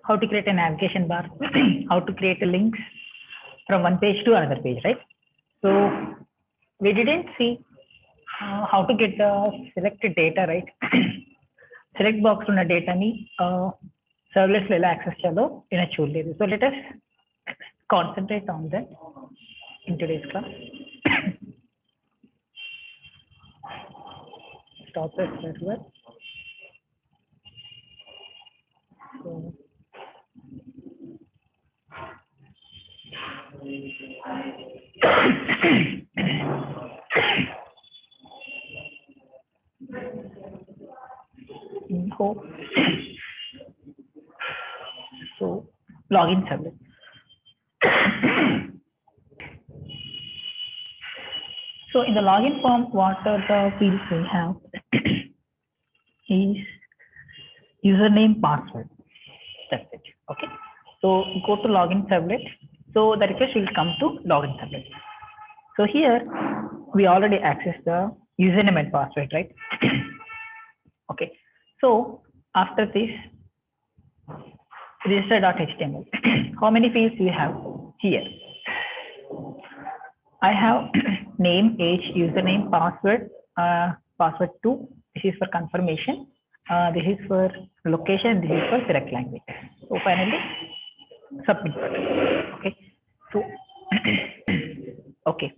How to create a navigation bar, how to create a links from one page to another page, right? So we didn't see how to get the selected data, right? Select box ఉన్న డేటాని servlets ఎలా access చేయాలో నేను చూడలేదు. So let us concentrate on that in today's class. Stop the server. So hope so login server. So in the login form, what are the fields we have is username, password. That's it. Okay. So go to login servlet. So the request will come to login servlet. So here we already access the username and password, right? Okay. So after this register.html, how many fields we have here? I have name, age, username, password, password 2. This is for confirmation. This is for location. This is for select language. So finally, submit button. Okay. So okay.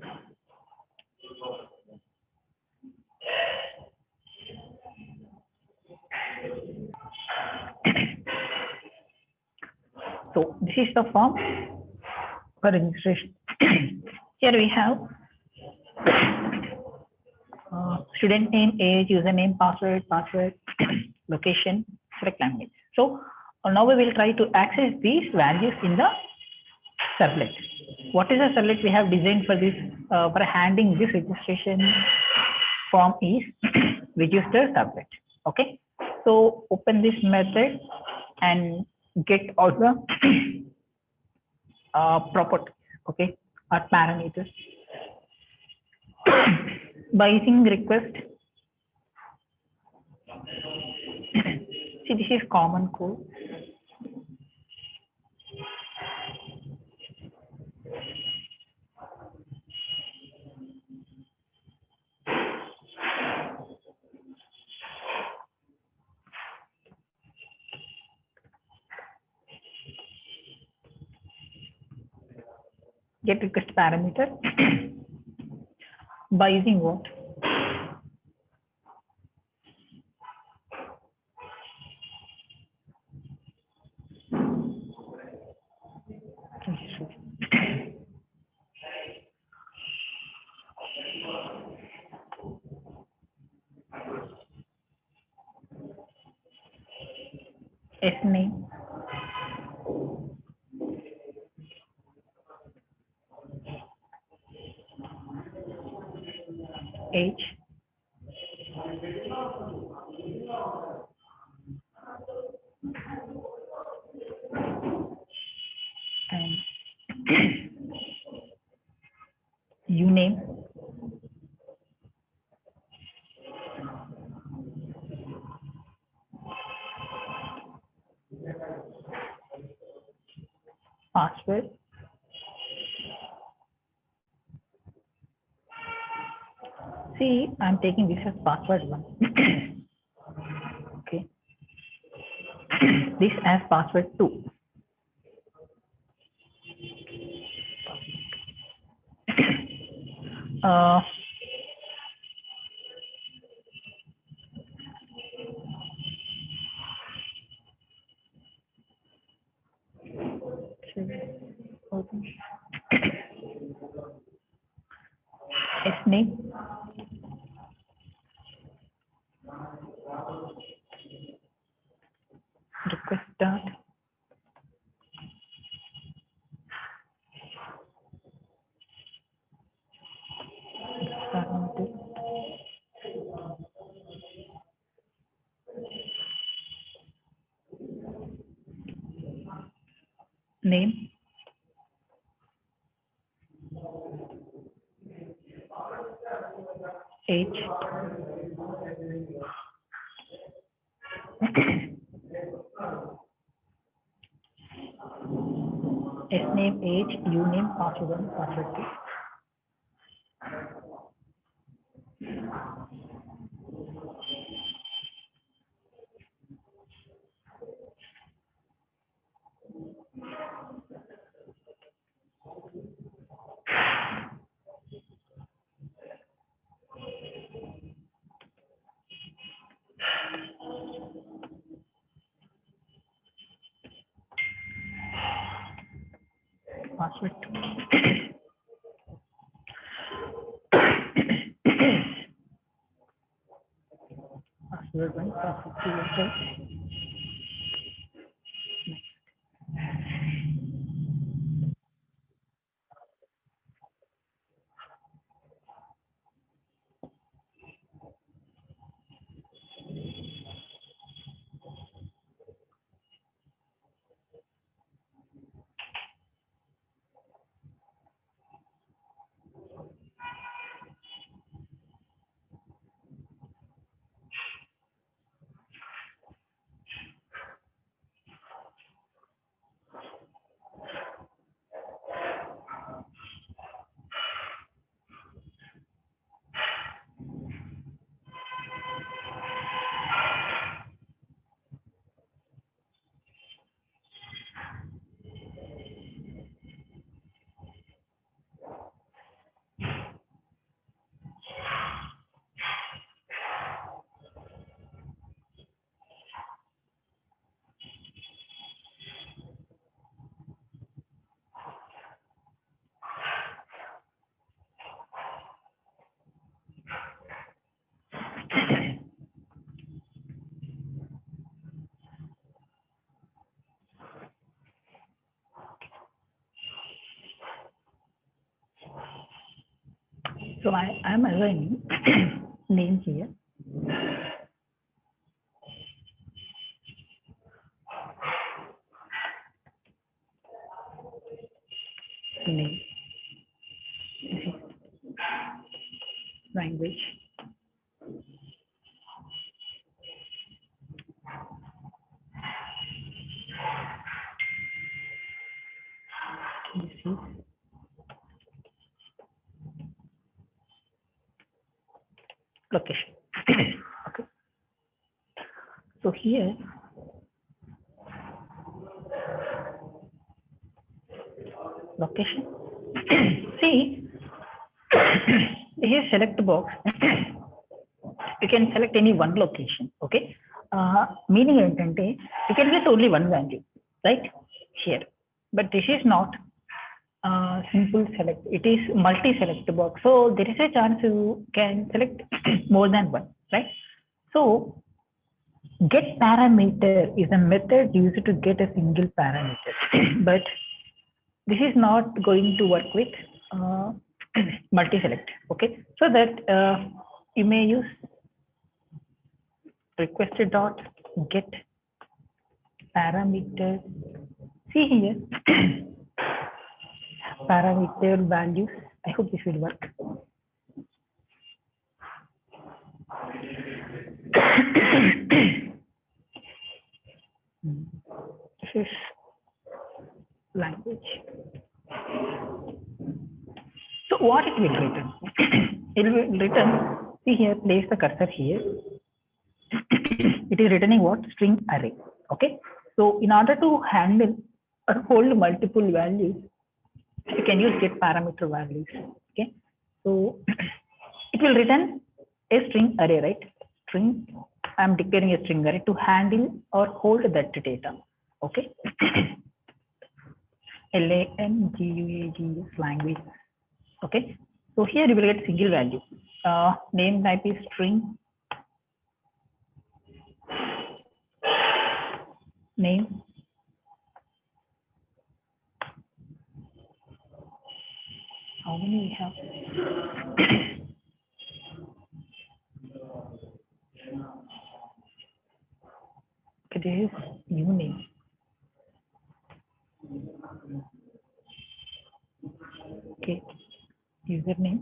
So this is the form for registration. Here we have student name, age, username, password, location, select language. So now we will try to access these values in the servlet. What is the servlet we have designed for this? For handling this registration form is register servlet. Okay. So open this method and get all the properties. Okay. Or parameters. By using request, see this is common code. Get request parameter by using what? S name, age, and uname, password, see I'm taking this as password 1. Okay. This as password 2. S name, request dot name, age, S name, age, U name, password 1, password 2. Password 2. Password 1, password 2 as well. So I am assigning name here. Name, language, this is location. Okay. So here location. See, here select box. You can select any one location. Okay. Meaning ఏంటంటే you can get only one value, right? Here, but this is not simple select. It is multi-select box. So there is a chance you can select more than one, right? So get parameter is a method used to get a single parameter, but this is not going to work with multi-select. Okay, so that you may use requested dot get parameter. See here, parameter values. I hope this will work. This is language. So what it will return? It will return. See here, place the cursor here. It is returning what? String array. Okay. So in order to handle or hold multiple values, you can use get parameter values. Okay. So it will return a string array, right? String. I'm declaring a string array to handle or hold that data. Okay. language language. Okay. So here you will get single value. Name type is string. Name. How many we have? Okay, this is uname. Okay, username.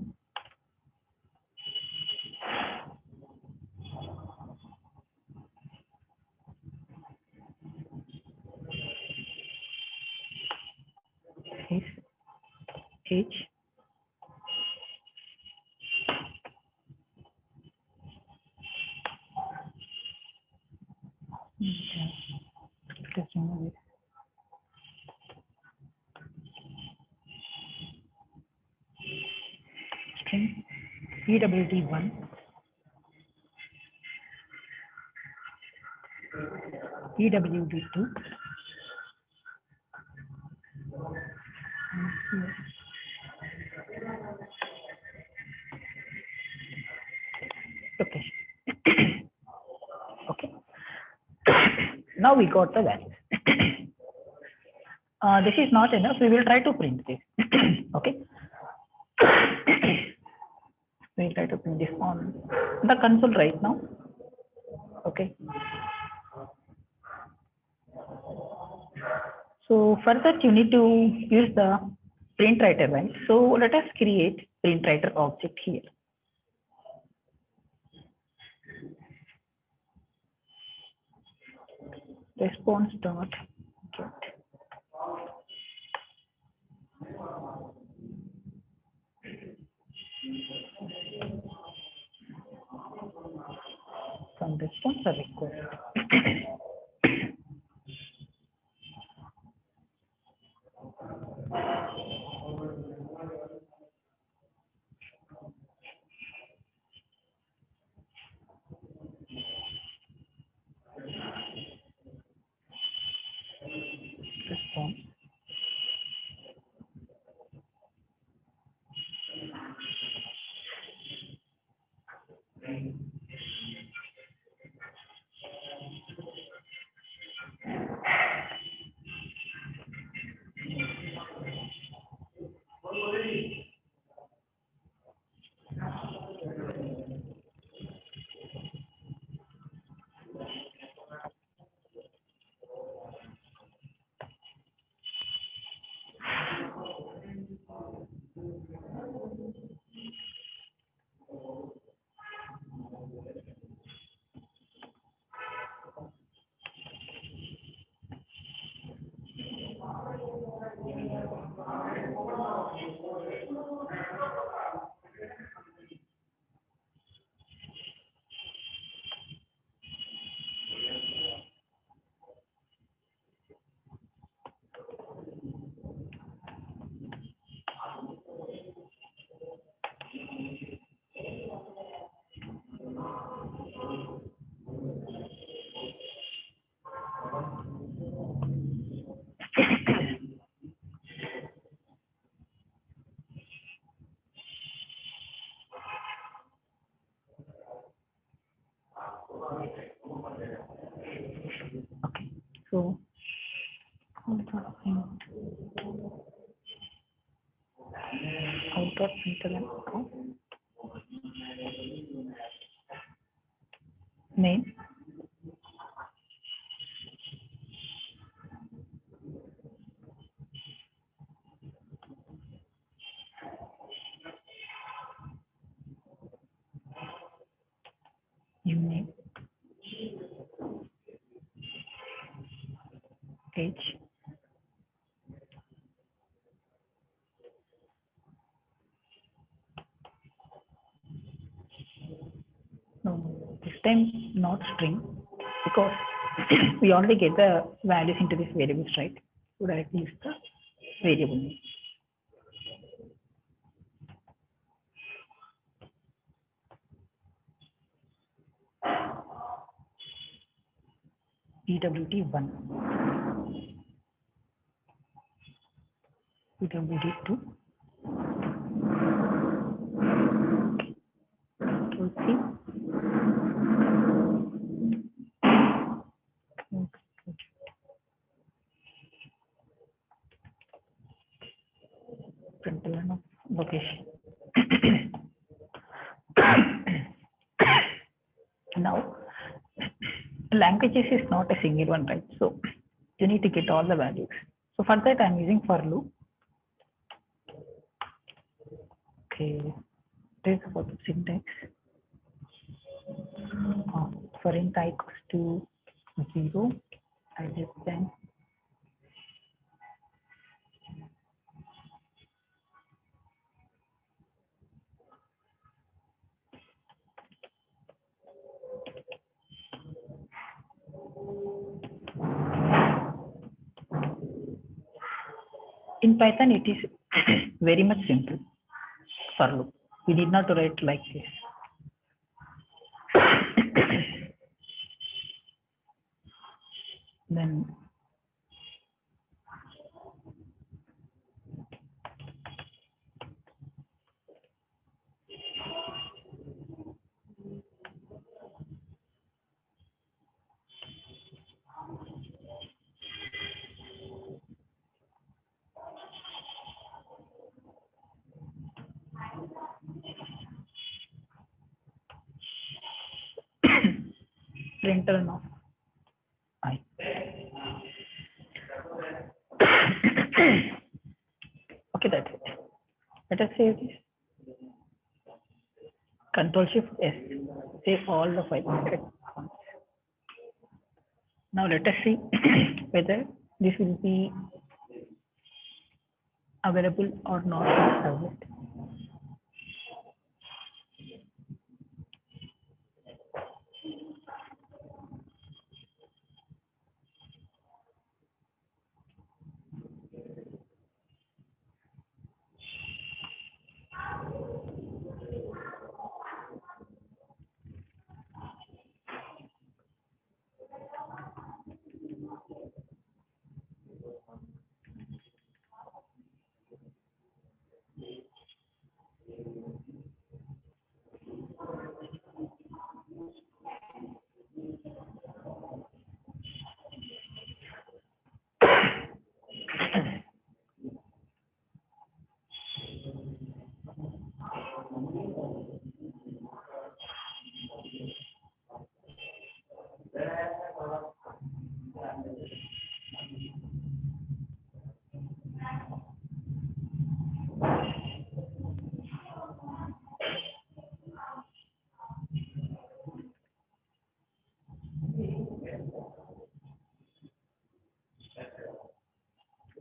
is age. Let us remove it. String EWD1 EWD2 location. Okay. Now we got the values. This is not enough. We will try to print this. Okay. We will try to print this on the console right now. Okay. So for that you need to use the print writer, right? So let us create print writer object here. Response dot get from response or request. Response. Okay. So name unit age no this time not string because we already get the values into this variables, right? So directly use the variable name. EWD1 EWD2 see println of location. Now languages is not a single one, right? So you need to get all the values. So for that I'm using for loop. Okay, this is about the syntax. For int I equals to 0, I less than In Python, it is very much simple for loop. We need not to write like this. Then printer now. I. Okay, that's it. Let us save this. Control Shift S. Save all the files. Now let us see whether this will be available or not in Servlet.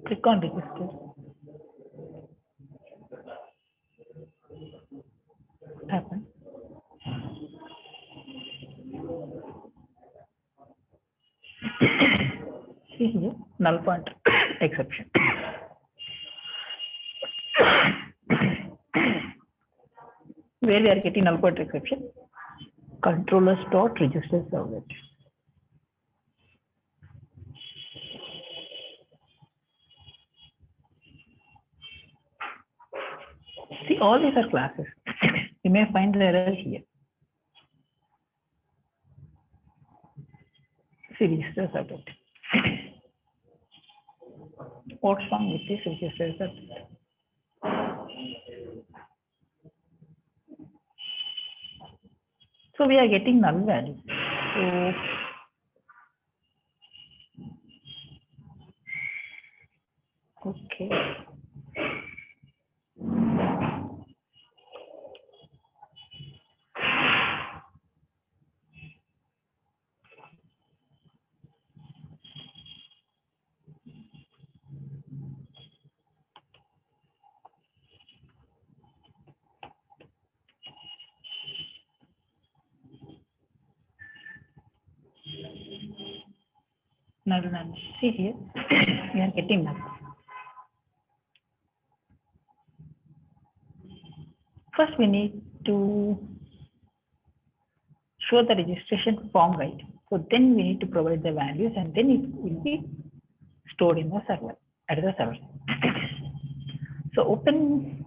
Click on register. Happen. See here, null pointer exception. Where we are getting null pointer exception? Controllers dot register servlet. See, all these are classes. You may find the error here. See, register servlet. What's wrong with this register servlet? So we are getting null value. So okay. Null. See here, we are getting null. First, we need to show the registration form right. So then we need to provide the values, and then it will be stored in the server at the server. So open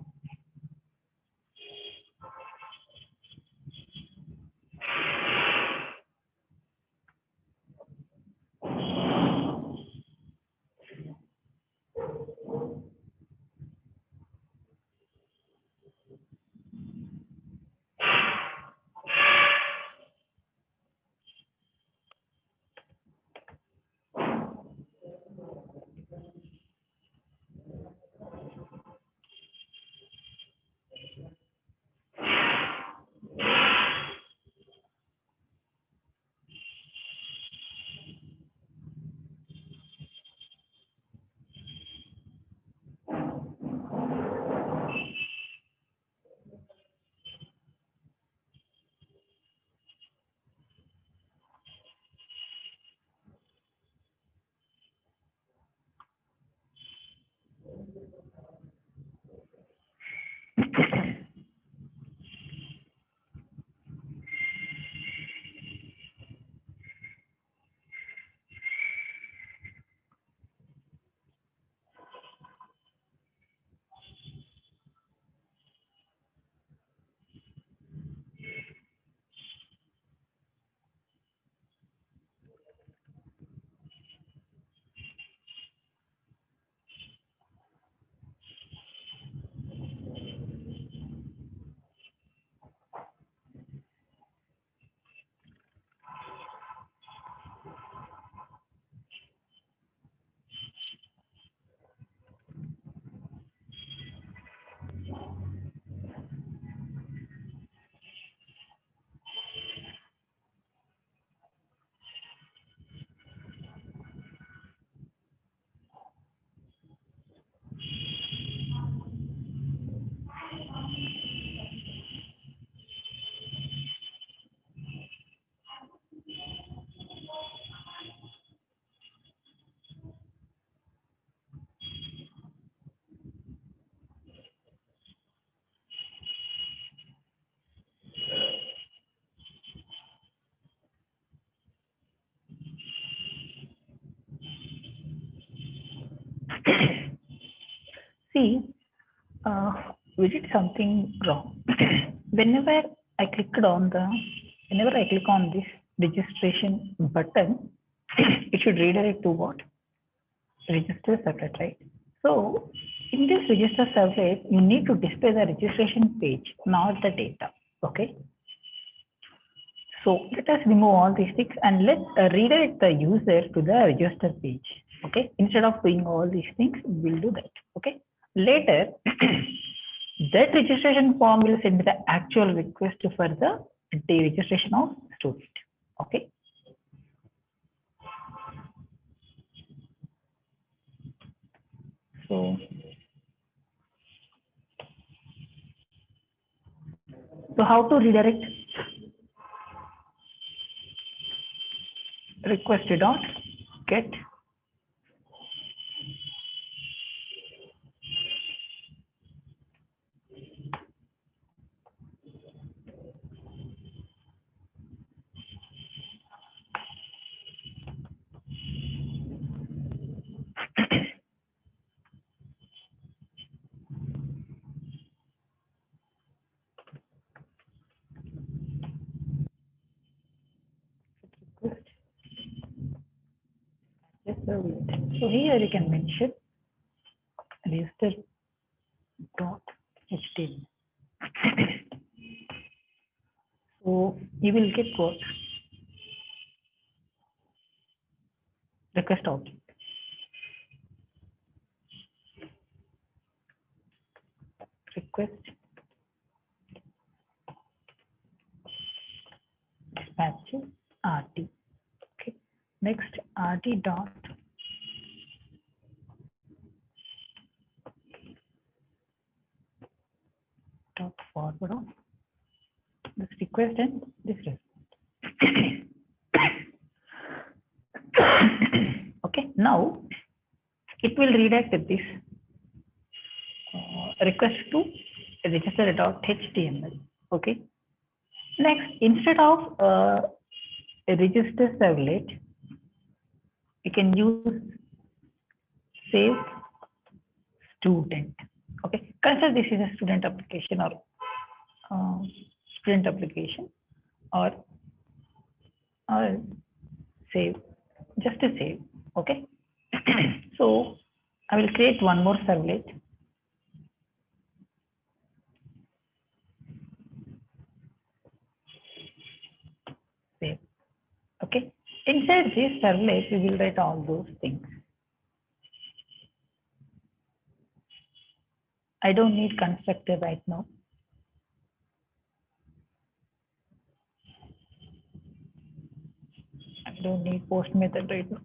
see, we did something wrong. Whenever I click on this registration button, it should redirect to what? Register servlet, right? So in this register servlet, you need to display the registration page, not the data. Okay. So let us remove all these things and let's redirect the user to the register page. Okay. Instead of doing all these things, we'll do that. Okay. Later, that registration form will send the actual request for the registration of student. Okay. So how to redirect? Request dot get so here you can mention register dot html. So you will get what? Request object. Request dispatch RT. Okay. Next RT dot forward on this request and this response. Okay. Now it will redirect this request to register dot html. Okay. Next, instead of a register servlet, you can use save student. Okay, consider this is a student application or or save, just to save. Okay. So I will create one more servlet. Save. Okay. Inside this servlet, we will write all those things. I don't need constructor right now. I don't need post method right now.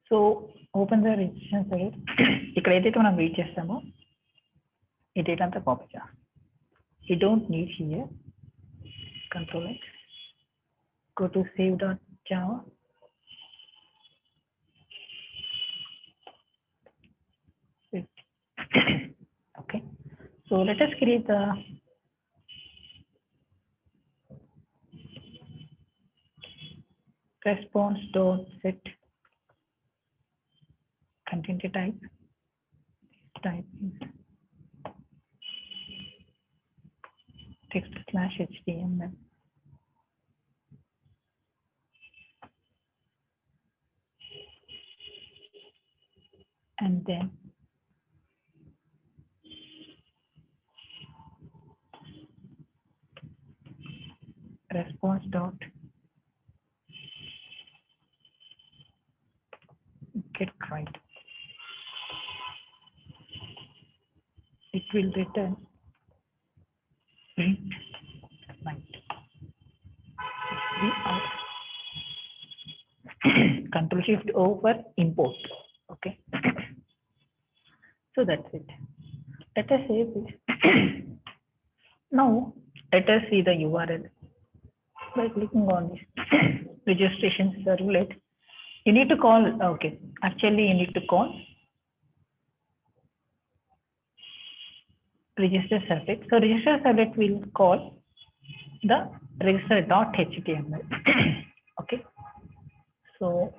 So open the registration servlet. ఇక్కడ ఏదైతే మనం read చేస్తామో ఈ data అంతా copy చేయాలి. You don't need here. Control X. Go to save.java. Okay. So let us create the response.set content type. Type is text/html. And then response dot get right. It will return print right. Control Shift O for import. Okay. So So that's it. Let us save this. Now let us see the URL by clicking on this registration servlet. You need to call, okay, actually you need to call register servlet. So register servlet will call the register.html. Okay, so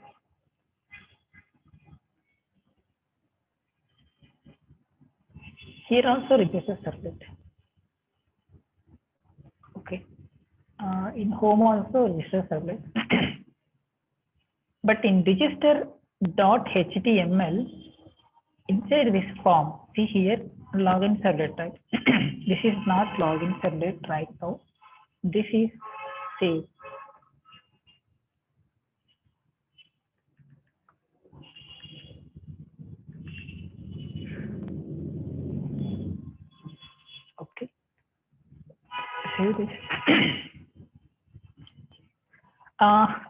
here also register servlet. Okay, in home also register servlet. But in register.html, inside this form, see here login servlet, right? This is not login servlet right now. This is save. Okay, save this.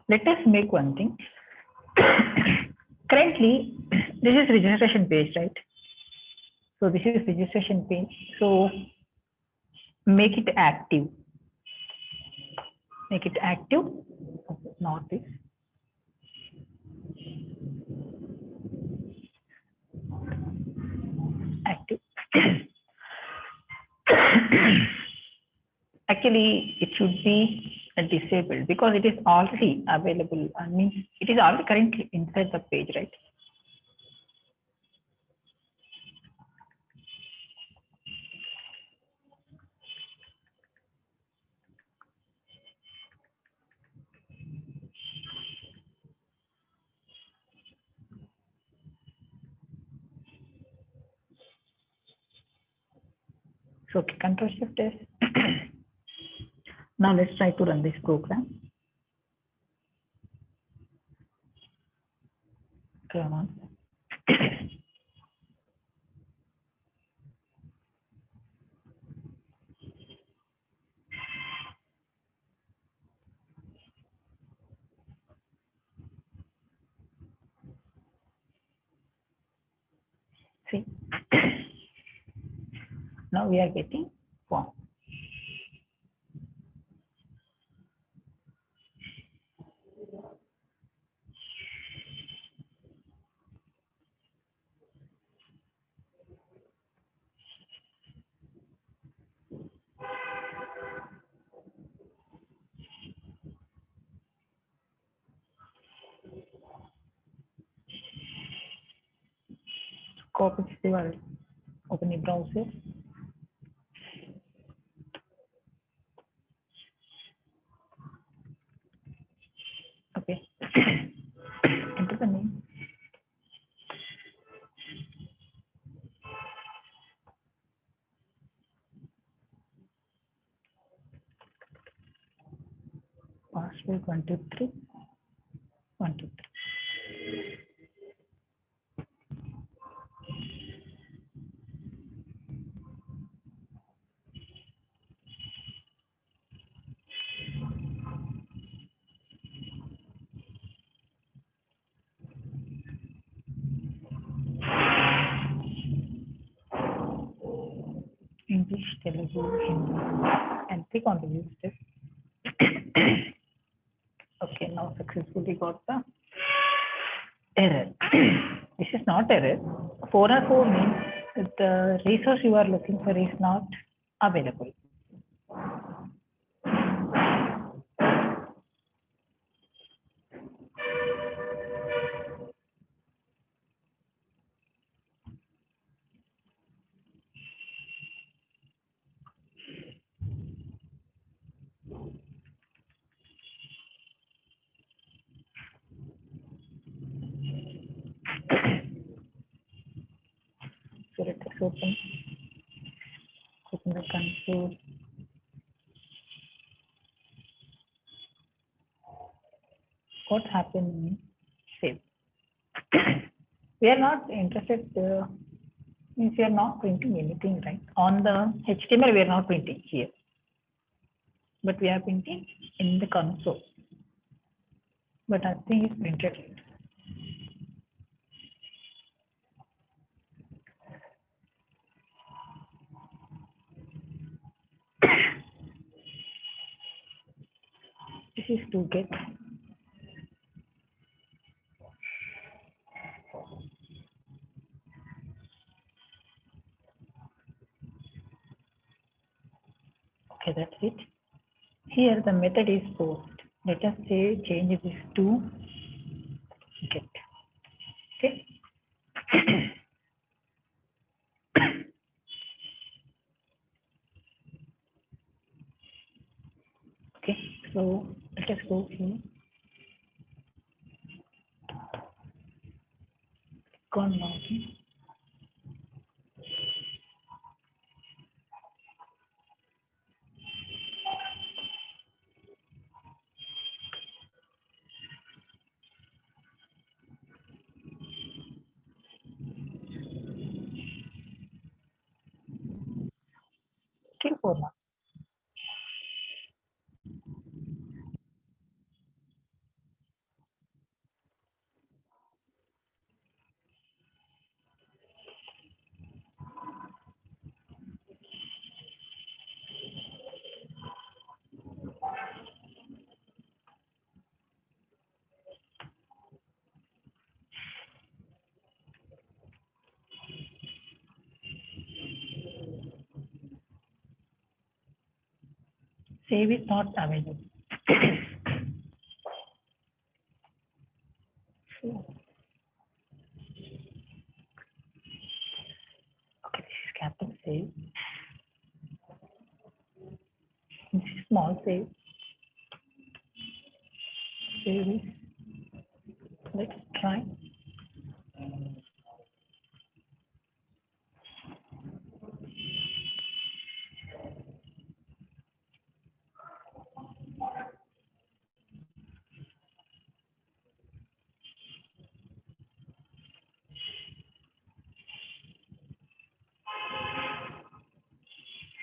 Let us make one thing. Currently, this is registration page, right? So this is registration page. So make it active. Make it active. Not this. Active. Actually, it should be disabled because it is already available. I mean, it is already currently inside the page, right? So okay, Control Shift S. Now let's try to run this program. Come on. See. Now we are getting form. Copy this URL. Open the browser. Okay. Enter the name. Password 123 123. English, Telugu, Hindi, and click on the use step. Okay, now successfully got the error. This is not error. 404 means that the resource you are looking for is not available. So let us open the console. What happened? Save. We are not interested, means we are not printing anything, right? On the HTML, we are not printing here, but we are printing in the console. But I think it's printed. This is to get. Okay, that's it. Here the method is post. Let us say change this to get. Okay. Okay, so let us go here. Click on login. Still for now. Save is not available. So, okay, this is capital save. This is small save. Save is. Let's try.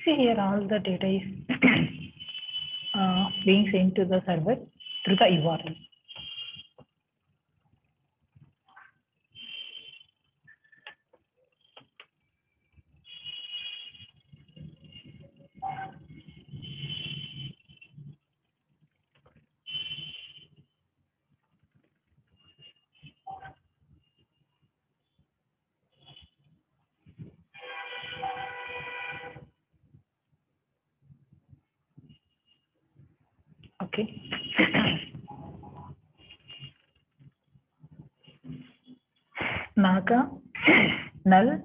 See here, all the data is being sent to the server through the URL. Okay. Naga null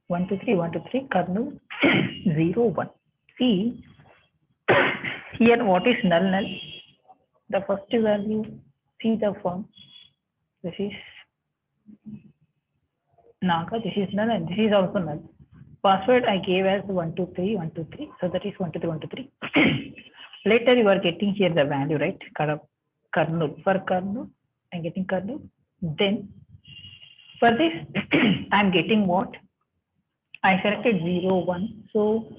123 kernel 01. See here what is null. The first value, see the form. This is Naga, this is null, and this is also null. Password I gave as 123, so that is 123. Later you are getting here the value, right? Kernel. For kernel, I'm getting kernel. Then for this, I'm getting what? I selected 01. So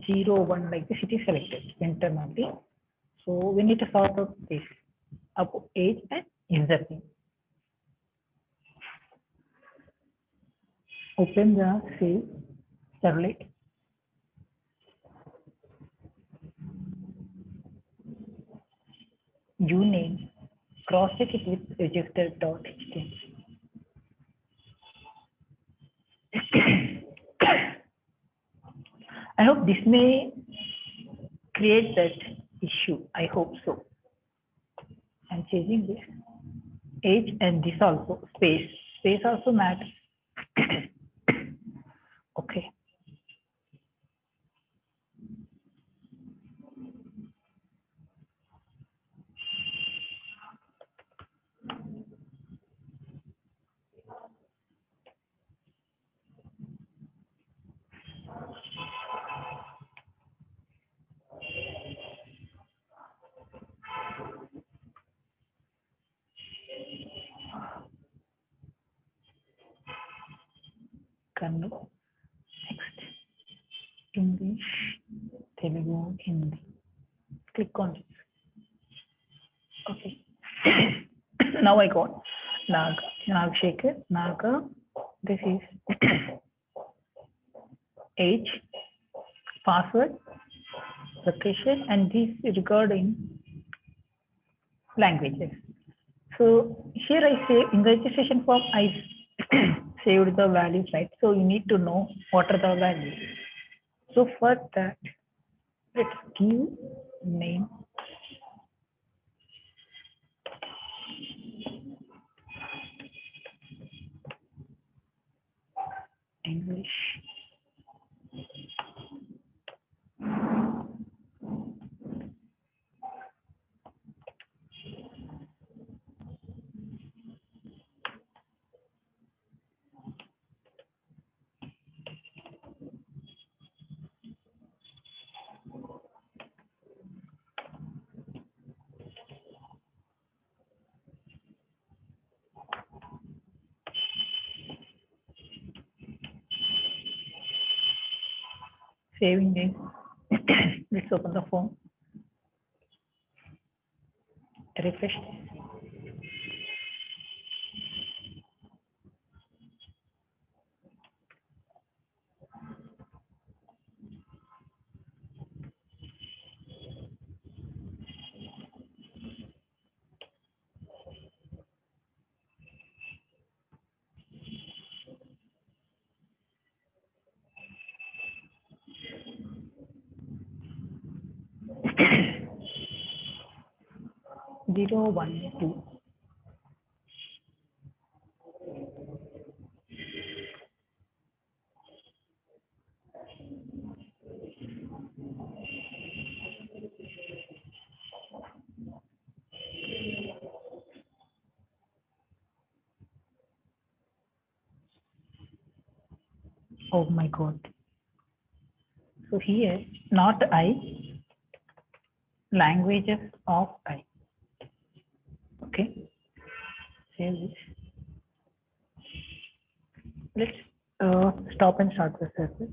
01 like this, it is selected internally. So we need to sort out this up age and username. Open the save servlet. Uname. Cross check it with register.html. I hope this may create that issue. I hope so. I'm changing this age and this also space. Space also matters. Okay. Kannada. Next. English, Telugu, Hindi. Click on this. Okay. Now I got Naga, Nagshekhar, Naga. This is age, password, location, and this regarding languages. So here I say in the registration form, I saved the values, right? So you need to know what are the values. So for that, let's give name English. Saving this. Let's open the form. Refresh this. Zero, 1, 2. Oh my God. So here, not I, languages of I. Okay, save this. Let's stop and start the circle.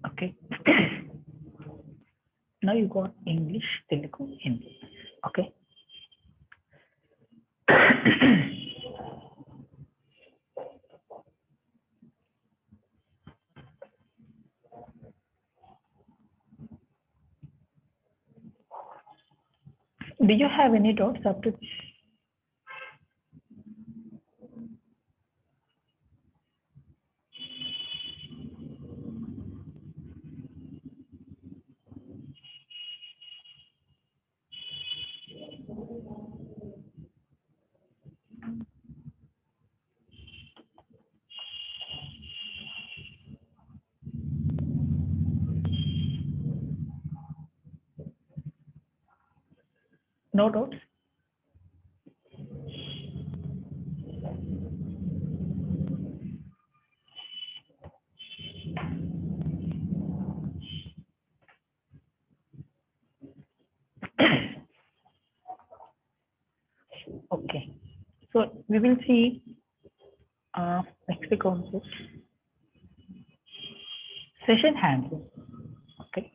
Okay. Now you got English, Telugu, Hindi. Okay. Do you have any doubts up to this? No doubts? Okay. So we will see next concept. Session handling. Okay.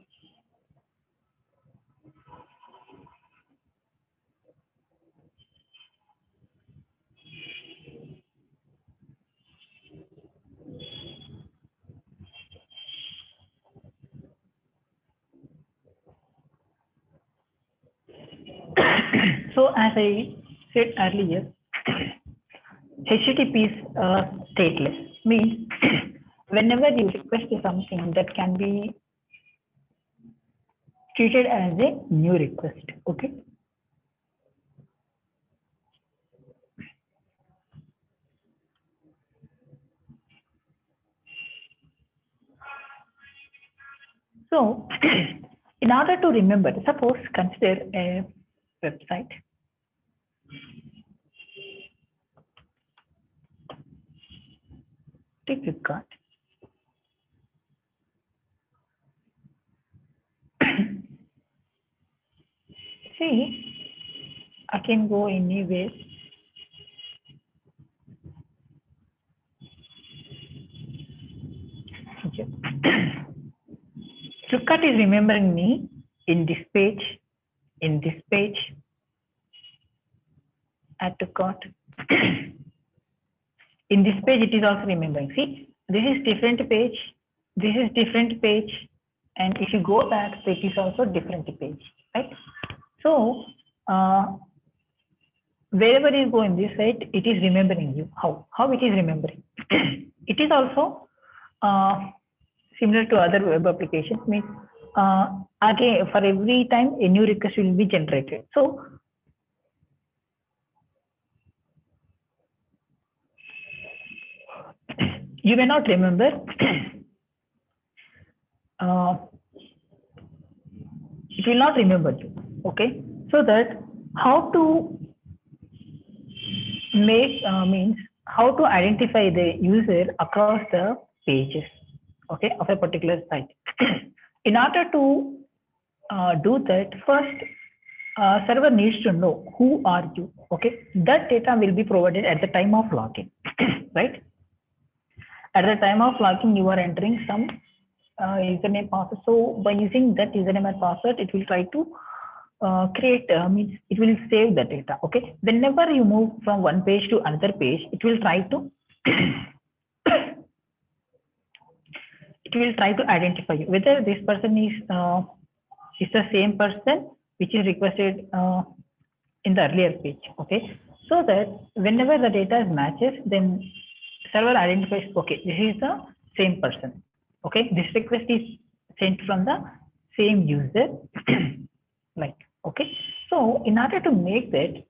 So as I said earlier, HTTP is stateless, means whenever you request something that can be treated as a new request. Okay. So in order to remember, suppose consider a website. to Flipkart. See, I can go anywhere. Flipkart is remembering me in this page, add to cart. In this page, it is also remembering. See, this is different page, this is different page, and if you go back, it is also different page, right? So, wherever you go in this site, it is remembering you. How it is remembering? It is also similar to other web applications. Means again, for every time a new request will be generated. So you may not remember. It will not remember you. Okay, so that how to make means how to identify the user across the pages, okay, of a particular site. In order to do that, first server needs to know who are you. Okay, that data will be provided at the time of login, right? At the time of login, you are entering some username password. So by using that username and password, it will try to create means it will save the data. Okay, whenever you move from one page to another page, it will try to identify you whether this person is the same person which is requested in the earlier page. Okay, so that whenever the data matches, then server identifies, okay, this is the same person. Okay, this request is sent from the same user. Like, okay, so in order to make that,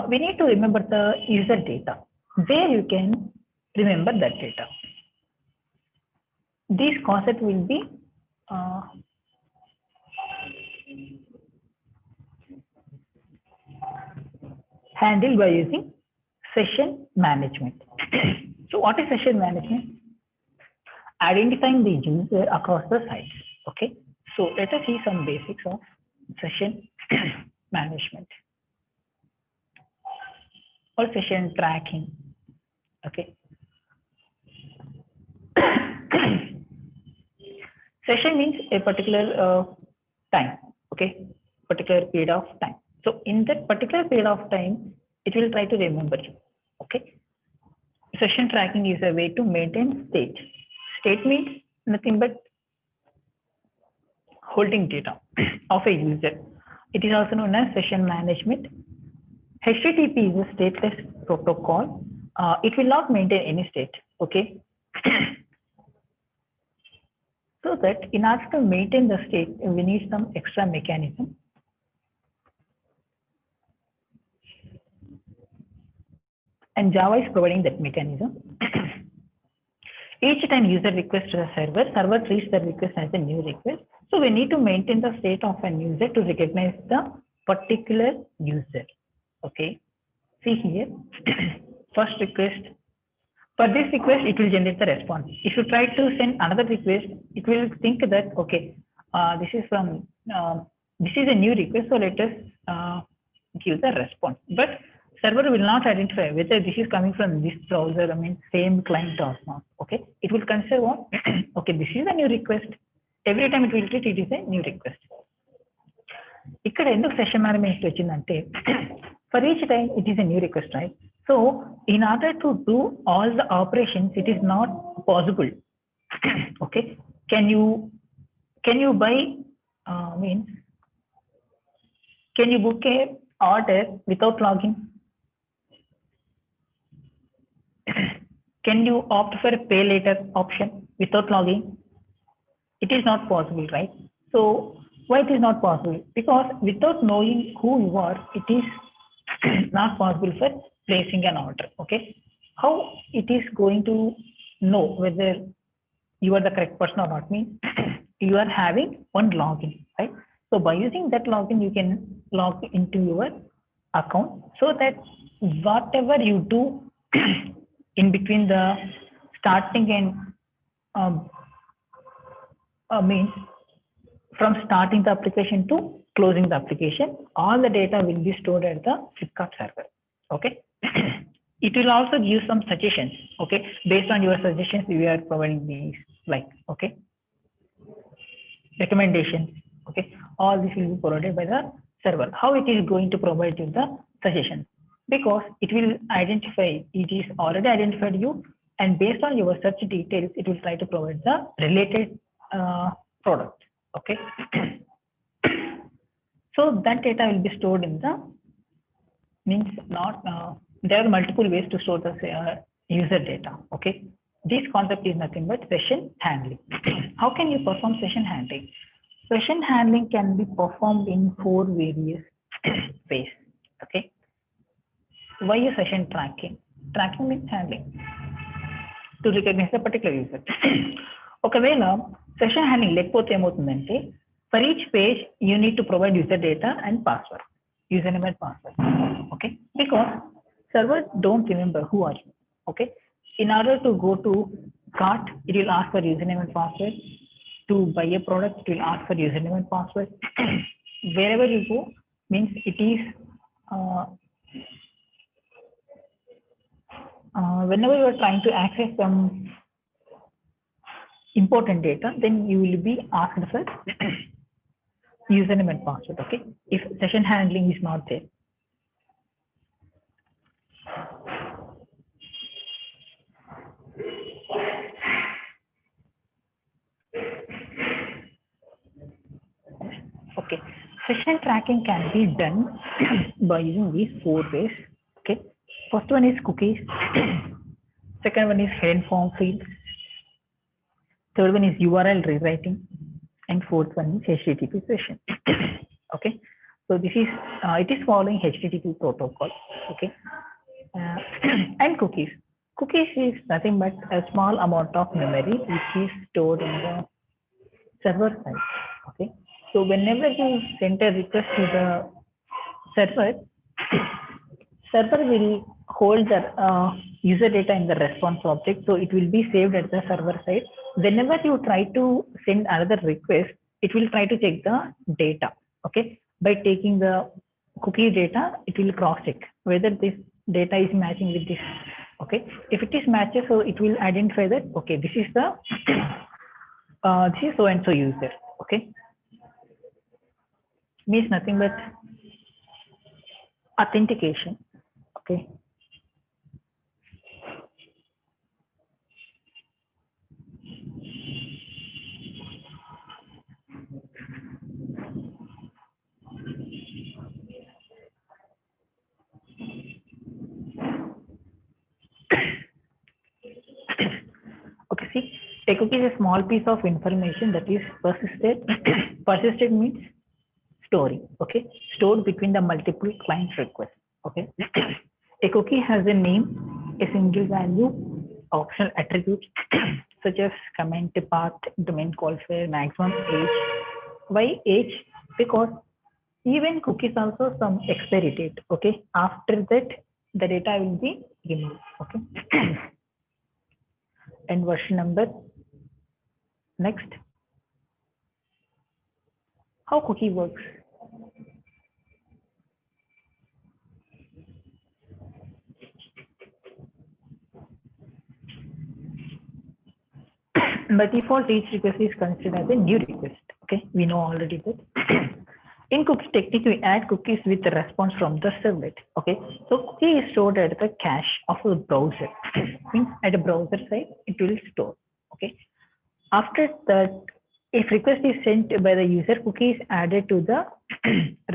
we need to remember the user data. Where you can remember that data. This concept will be handled by using session management. So what is session management? Identifying the user across the sites. Okay, so let us see some basics of session management or session tracking. Okay. Session means a particular time. Okay, particular period of time. So in that particular period of time, it will try to remember you. Okay. Session tracking is a way to maintain state. State means nothing but holding data of a user. It is also known as session management. HTTP is a stateless protocol. It will not maintain any state. Okay. So that in order to maintain the state, we need some extra mechanism. And Java is providing that mechanism. Each time user requests to the server treats the request as a new request. So we need to maintain the state of an user to recognize the particular user. Okay. See here, first request. For this request, it will generate the response. If you try to send another request, it will think that, okay, this is from, this is a new request, so let us give the response. But server will not identify whether this is coming from this browser, I mean, same client or not. Okay, it will consider what, okay, this is a new request. Every time it will treat it is a new request. ఇక్కడ ఎందుకు session management వచ్చిందంటే for each time it is a new request, right? So in order to do all the operations, it is not possible. Okay, can you buy means can you book a order without login? Can you opt for a pay later option without logging? It is not possible, right? So why it is not possible? Because without knowing who you are, it is not possible for placing an order. Okay, how it is going to know whether you are the correct person or not? Means you are having one login, right? So by using that login, you can log into your account so that whatever you do in between the starting and um, means from starting the application to closing the application, all the data will be stored at the Flipkart server. Okay. It will also give some suggestions. Okay. Based on your suggestions, we are providing these like, okay, recommendations. Okay. All this will be provided by the server. How it is going to provide you the suggestions? Because it will identify, it is already identified you, and based on your search details, it will try to provide the related product. Okay. So that data will be stored in the means not there are multiple ways to store the user data. Okay. This concept is nothing but session handling. How can you perform session handling? Session handling can be performed in 4 various ways. Okay. Why is session tracking? Tracking means handling to recognize a particular user. ఒకవేళ session handling లేకపోతే ఏమవుతుందంటే for each page you need to provide user data and password, user name and password. Okay, because server don't remember who are you. Okay, in order to go to cart, it will ask for username and password. To buy a product, it will ask for username and password. Wherever you go means it is whenever you are trying to access some important data, then you will be asked for username and password. Okay, if session handling is not there. Okay, session tracking can be done by using these 4 ways. Okay, first one is cookies, second one is hidden form field, third one is URL rewriting, and fourth one is HTTP session. Okay, so this is it is following HTTP protocol. Okay, and cookies. Cookies is nothing but a small amount of memory which is stored in the server side. Okay, so whenever you send a request to the server, server will hold the user data in the response object, so it will be saved at the server side. Whenever you try to send another request, it will try to check the data. Okay, by taking the cookie data, it will cross check whether this data is matching with this. Okay, if it is matches, so it will identify that okay, this is the this is so and so user. Okay, means nothing but authentication. Okay, okay, see, a cookie is a small piece of information that is persisted. Persisted means storing. Okay, stored between the multiple client requests. Okay, a cookie has a name, a single value, optional attributes such as comment, path, domain qualifier, maximum age. Why age? Because even cookies also some expiry date. Okay, after that the data will be removed. Okay, and version number. Next, how cookie works. By default, each request is considered as a new request. Okay, we know already that. In cookie technique, we add cookies with the response from the servlet. Okay, so cookie is stored at the cache of the browser. Means at a browser side, it will store. Okay, after that, if request is sent by the user, cookie is added to the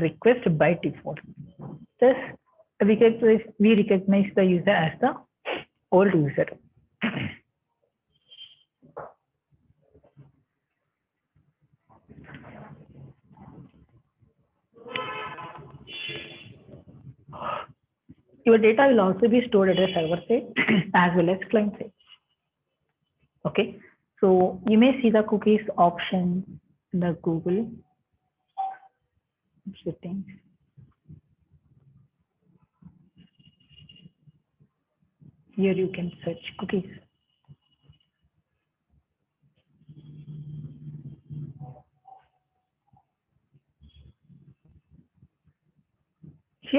request by default. Thus, we recognize the user as the old user. Your data will also be stored at a server side as well as client side. Okay, so you may see the cookies option in the Google settings. Here you can search cookies.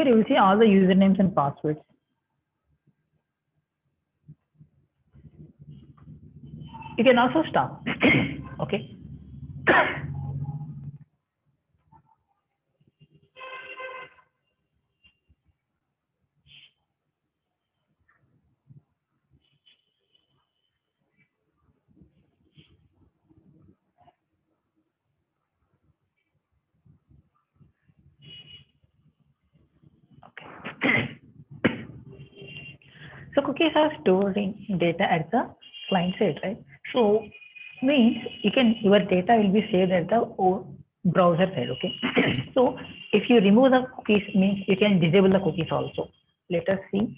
here you will see all the usernames and passwords. You can also stop. Okay. Okay. So cookies are stored in data at the client side, right? So means your data will be saved at the browser side. Okay. So if you remove the cookies, means you can disable the cookies also. Let us see.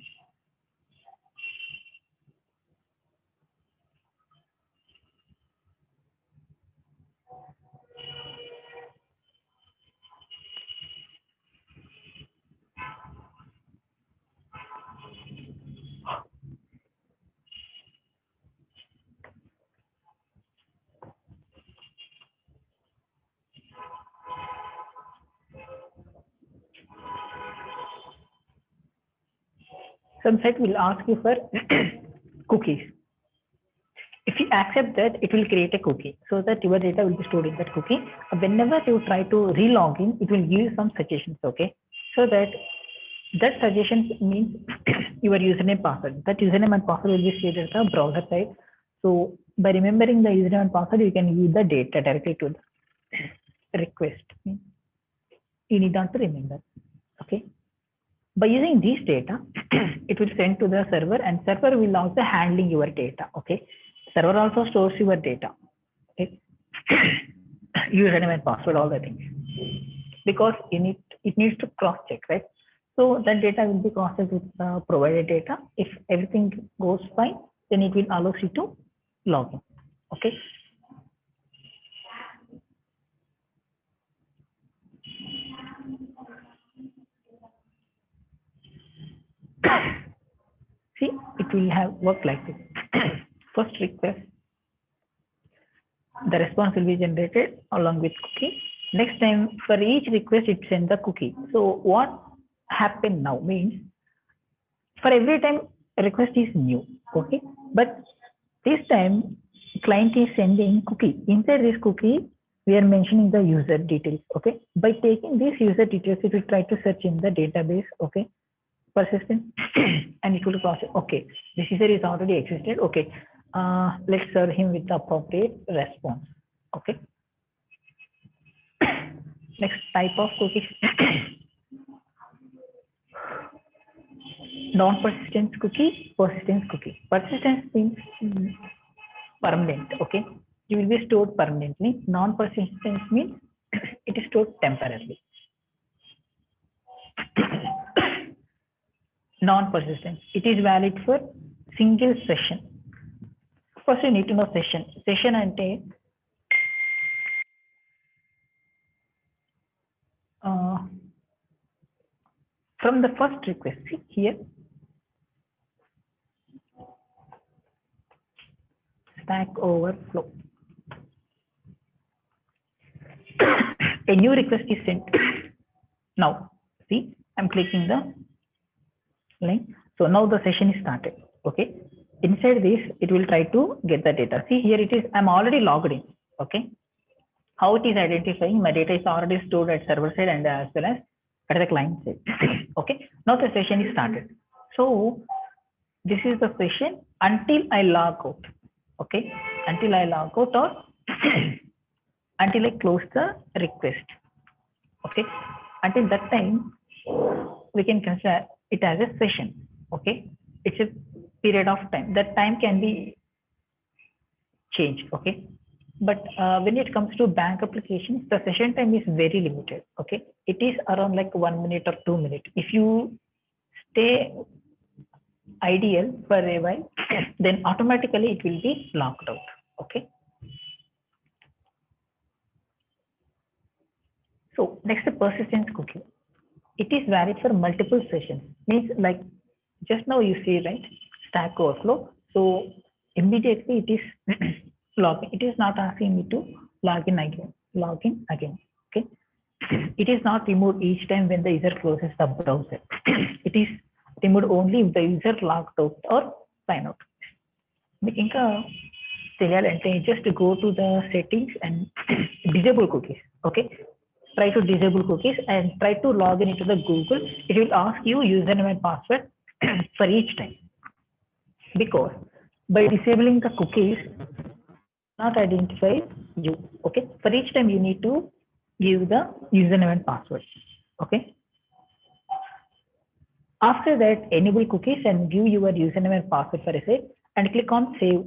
Some site will ask you for cookies. If you accept that, it will create a cookie so that your data will be stored in that cookie. Whenever you try to re-log in, it will give you some suggestions. Okay, so that suggestion means your username password. That username and password will be saved at the browser side. So by remembering the username and password, you can use the data directly to the request. You need not to remember. Okay. By using these data, it will send to the server, and server will also handling your data. Okay. Server also stores your data. Okay. Username and password, all the things. Because it needs to cross check, right? So that data will be cross checked with the provided data. If everything goes fine, then it will allow you to log in. Okay. See, it will have worked like this. First request, the response will be generated along with cookie. Next time, for each request, it sends the cookie. So what happened now means, for every time a request is new, okay, but this time client is sending cookie. Inside this cookie, we are mentioning the user details. Okay, by taking these user details, it will try to search in the database. Okay, persistent, and it will process. Okay, this user is already existed. Okay, let's serve him with the appropriate response. Okay. Next type of cookies. Non-persistence cookie, persistence cookie. Persistence means permanent. Okay, you will be stored permanently. Non-persistence means it is stored temporarily. Non-persistence, it is valid for single session. First, you need to know session. Session ante from the first request. See here, Stack Overflow. A new request is sent. Now, see, I'm clicking the link. So now the session is started. Okay. Inside this, it will try to get the data. See here it is. I'm already logged in. Okay. How it is identifying my data is already stored at server side and as well as at the client side. Okay. Now the session is started. So this is the session until I log out. Okay. Until I log out or until I close the request. Okay. Until that time, we can consider it as a session. Okay. It's a period of time. That time can be changed. Okay. But when it comes to bank applications, the session time is very limited. Okay. It is around like 1 minute or 2 minutes. If you stay ideal for a while, then automatically it will be locked out. Okay. So next, the persistence cookie. It is valid for multiple sessions. Means like just now you see, right, Stack Overflow. So immediately it is logging. It is not asking me to log in again. Okay. it is not removed each time when the user closes the browser. It is removed only if the user logged out or sign out. మీకు ఇంకా తెలియాలంటే just go to the settings and disable cookies. Okay, try to disable cookies and try to log in into the Google. It will ask you username and password for each time, because by disabling the cookies not identify you. Okay, for each time you need to give the username and password. Okay, after that enable cookies and give your username and password for a set and click on save.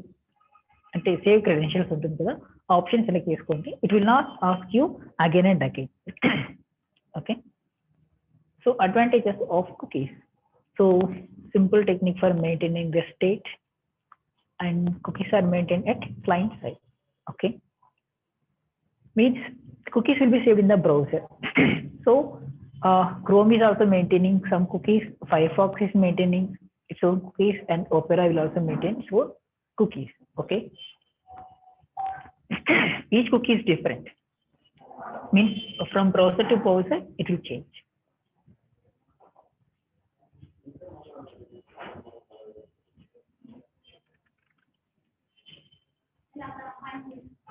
అంటే save credentials ఉంటుంది కదా, option select చేసుకోండి. It will not ask you again and again. Okay, so advantages of cookies. So simple technique for maintaining the state and cookies are maintain at client side. Okay, means cookies will be saved in the browser. So Chrome is also maintaining some cookies, Firefox is maintaining its own cookies, and Opera will also maintain its own cookies. Okay, each cookie is different, means from browser to browser it will change.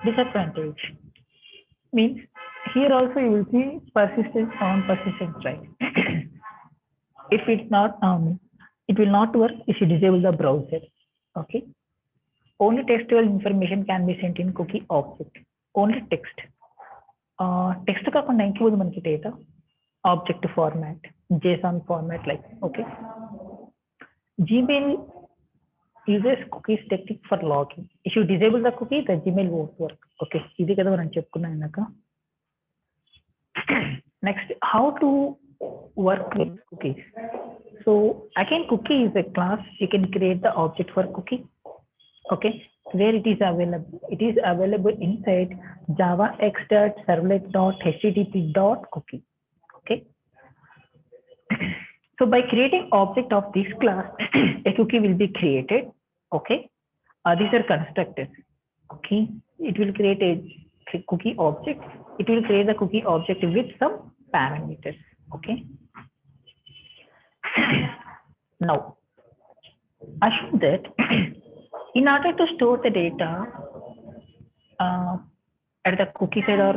Disadvantage means here also you will see persistence on persistence, right? If it's not it will not work if you disable the browser. Okay, only textual information can be sent in cookie object. Only text. Text కాకుండా ఇంకేముంది మనకి data, object format, JSON format like. Okay, Gmail uses cookies technique for logging. If you disable the cookie, the Gmail won't work. Okay, ఇది కదా మనం చెప్పుకున్నాం ఇందాక. Next, how to work with cookies. So again, cookie is a class. You can create the object for cookie. Okay, where it is available? It is available inside Java x.servlet.http.cookie. Okay, so by creating object of this class, a cookie will be created. Okay, these are constructors. Okay, it will create a cookie object. It will create the cookie object with some parameters. Okay, now assume that in order to store the data at the cookie side or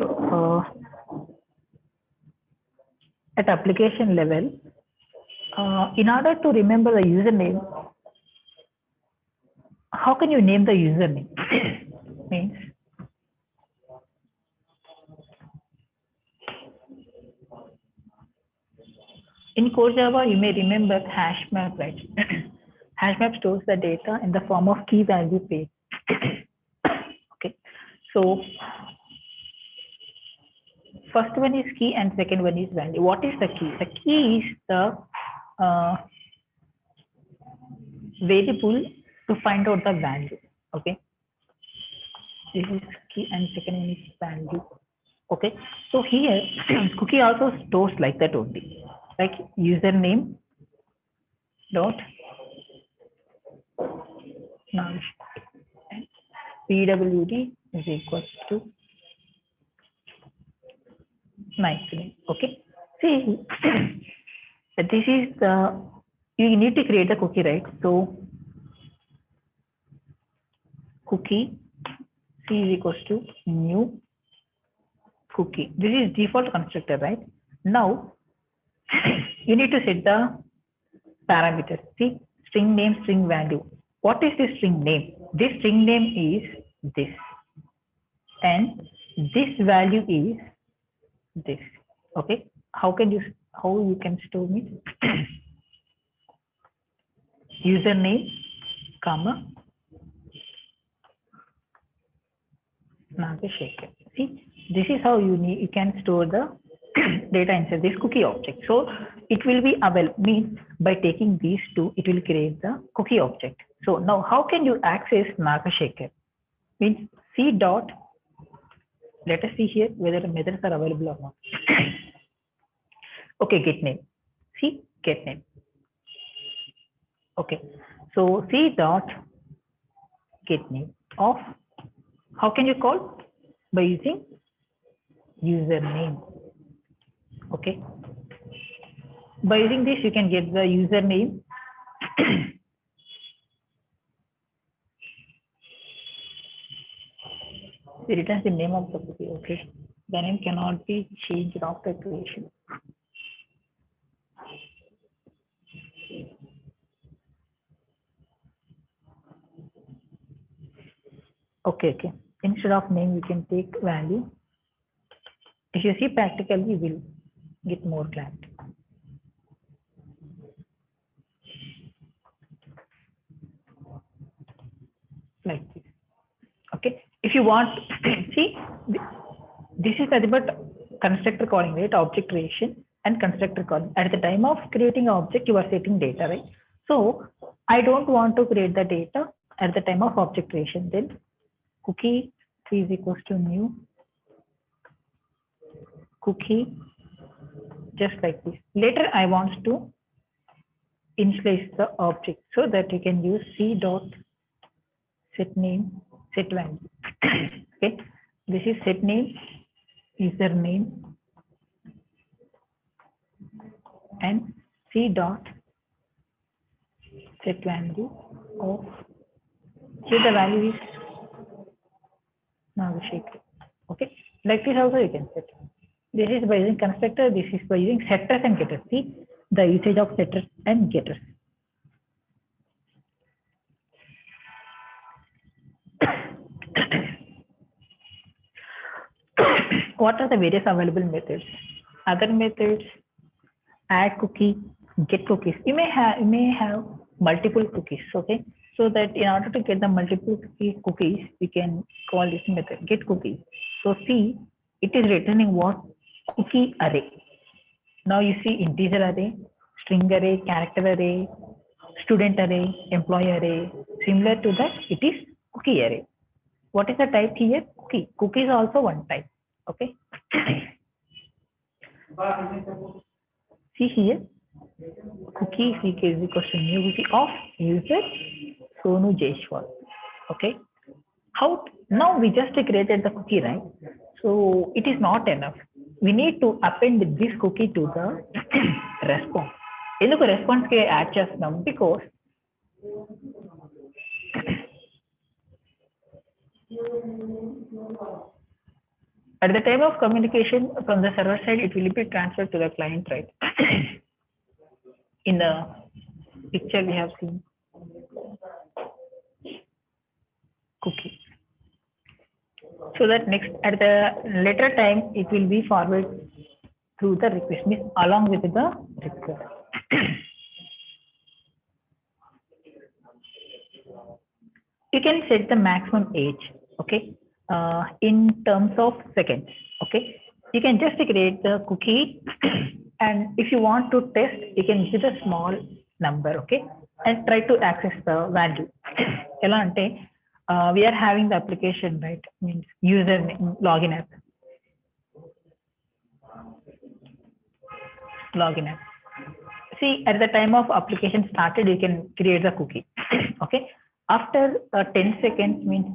at application level, in order to remember the username, how can you name the username? Means in core Java you may remember hash map, right? Hash map stores the data in the form of key value pair. Okay, so first one is key and second one is value. What is the key? The key is the variable to find out the value. Okay, this is key and second one is value. Okay, so here cookie also stores like that only, like username dot pwd is equal to nice name. Okay, see this is the, you need to create the cookie, right? So cookie c is equals to new cookie. This is default constructor, right? Now you need to set the parameters. See, string name, string value. What is this string name? This string name is this, and this value is this. Okay, how you can store it? Username comma Nagashekhar. See, this is how you can store the data inside this cookie object. So it will be available, means by taking these two it will create the cookie object. So now how can you access Nagashekhar? Means c dot, let us see here whether the methods are available or not. Okay, get name. See, get name. Okay, so c dot get name of, how can you call? By using username. Okay. By using this, you can get the username. It returns the name of the cookie. Okay. The name cannot be changed after creation. Okay, okay. Instead of name, we can take value. If you see practically, you will get more clarity. Like this. Okay. If you want, see, this is about constructor calling, right? Object creation and constructor calling. At the time of creating an object, you are setting data, right? So I don't want to create the data at the time of object creation. Then cookie is equals to new cookie, just like this. Later, I want to initialize the object so that you can use c dot set name, set value. Okay, this is set name, username, and c dot set value of, here the value is Nagashek. Okay, like this also you can set. This is by using constructor, this is by using setters and getters. See the usage of setters and getters. What are the various available methods? Other methods: add cookie, get cookies. You may have multiple cookies. Okay, so that in order to get the multiple cookies, we can call this method get cookies. So see, it is returning what? Cookie array. Now you see integer array, string array, character array, student array, employee array. Similar to that, it is cookie array. What is the type here? Cookie. Cookie is also one type. Okay. See here, cookie is equals to new cookie of user Sonu Jaiswal. Okay. How now we just created the cookie, right? So it is not enough. We need to append this cookie to the response. ఎందుకు response కి add చేస్తున్నాం? Because at the time of communication from the server side, it will be transferred to the client, right? In the picture we have seen cookie. So that next at the later time it will be forwarded through the request, means along with the request. You can set the maximum age, okay, in terms of seconds. Okay, you can just create the cookie and if you want to test, you can give a small number, okay, and try to access the value. Ela ante we are having the application, right? Means user login app. See, at the time of application started, you can create the cookie. Okay. After 10 seconds means,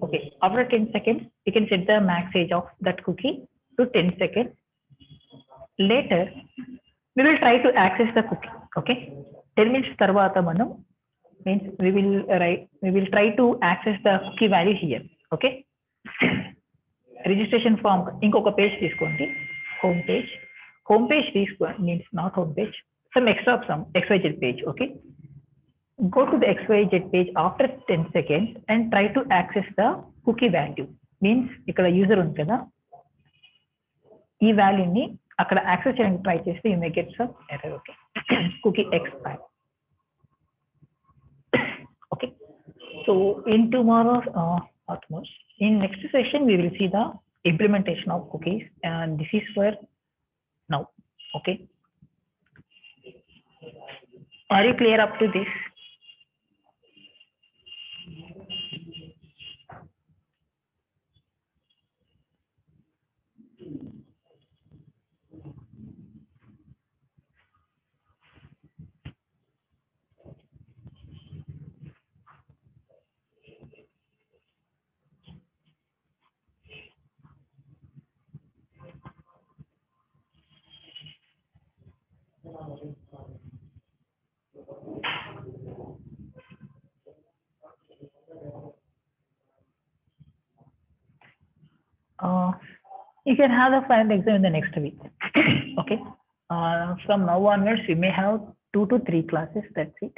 okay, after 10 seconds, you can set the max age of that cookie to 10 seconds. Later, we will try to access the cookie. Okay. 10 minutes tarvata manam means we will try to access the cookie value here. Okay. Registration form, inkoka page తీసుకోండి, home page. Home page means not home page. Some extra of some XYZ page. Okay. Go to the XYZ page after 10 seconds and try to access the cookie value. Means ikkada user undi kada, ee value ni akkada access cheyadaniki try chesthe you may get some error. Okay. Cookie expired. Okay. So in tomorrow's in next session we will see the implementation of cookies, and this is for now. Okay. Are you clear up to this? You can have the final exam in the next week. Okay. From now onwards, we may have 2 to 3 classes. That's it.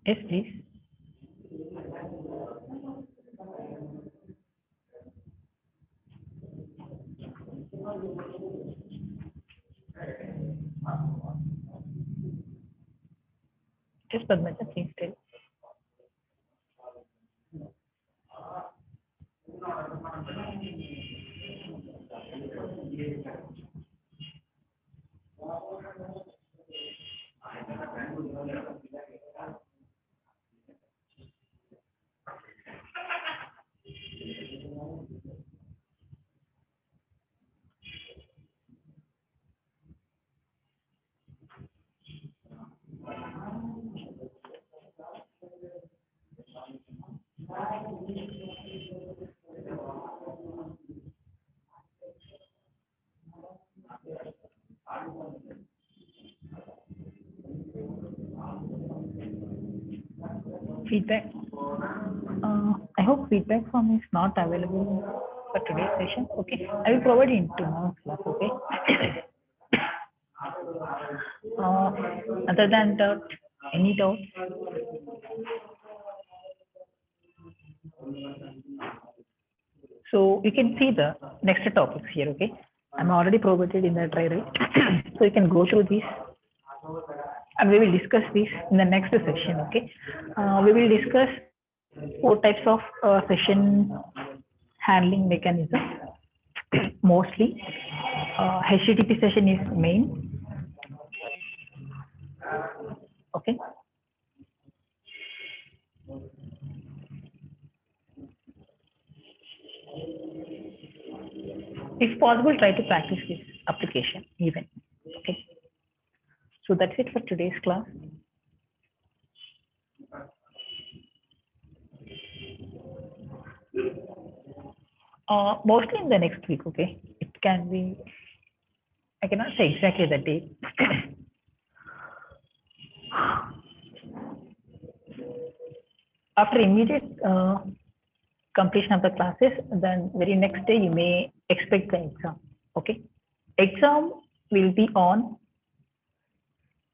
Yes, please. Yes, Padmaja, please tell. Feedback. I hope feedback form is not available for today's session. Okay, I will provide it in tomorrow's class. Okay. Other than that, any doubt? So you can see the next topics here. Okay, I'm already provided in the try, right? So you can go through these, and we will discuss this in the next session. Okay, we will discuss 4 types of session handling mechanism. Mostly, HTTP session is main. Okay. If possible, try to practice this application even. Okay. So that's it for today's class. Mostly in the next week. Okay. It can be. I cannot say exactly the date. After immediate completion of the classes, then very next day you may expect the exam. Okay. Exam will be on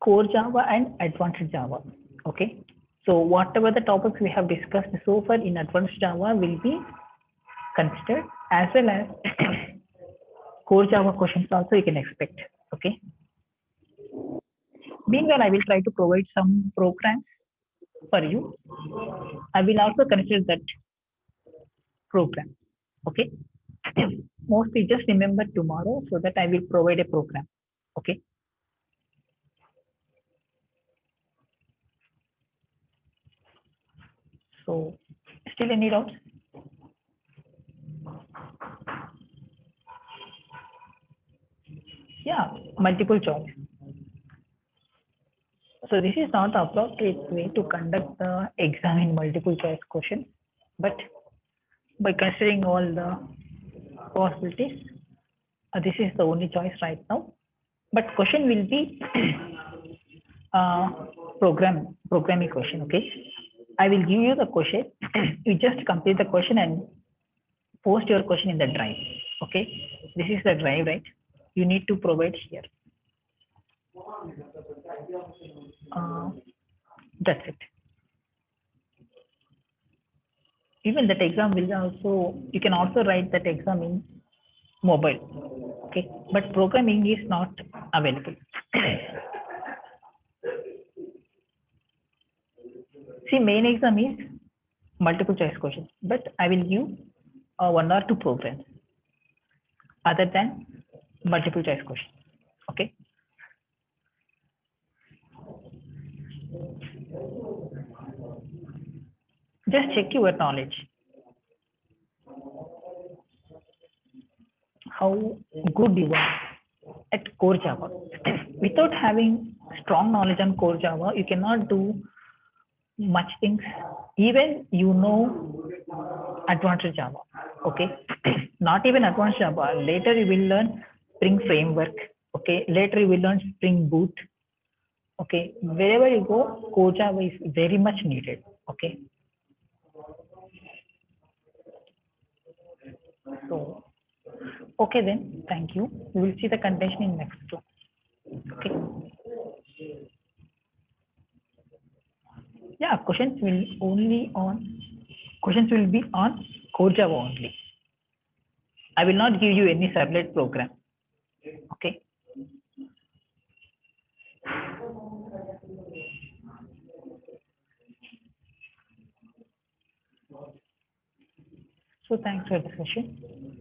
core Java and advanced Java. Okay. So whatever the topics we have discussed so far in advanced Java will be considered, as well as core Java questions also you can expect. Okay. Meanwhile, I will try to provide some programs for you. I will also consider that program. Okay. Mostly just remember tomorrow so that I will provide a program. Okay. So still any doubts? Yeah, multiple choice. So this is not the appropriate way to conduct the exam in multiple choice question, but by considering all the possibilities, this is the only choice right now. But question will be programming question. Okay, I will give you the question. You just complete the question and post your question in the drive. Okay, this is the drive, right? You need to provide here. That's it. Even that exam will also, you can also write that exam in mobile. Okay, but programming is not available. See, main exam is multiple choice questions, but I will give 1 or 2 programs other than multiple choice questions. Okay. Just check your knowledge. How good you are at core Java. Without having strong knowledge on core Java, you cannot do much things. Even you know advanced Java. Okay, not even advanced Java. Later you will learn Spring Framework. Okay, later you will learn Spring Boot. Okay, wherever you go, Core Java is very much needed. Okay, so okay then. Thank you. We will see the contention in next class. Okay. Yeah, questions will be on Core Java only. I will not give you any servlet program. Okay. So thanks for the session.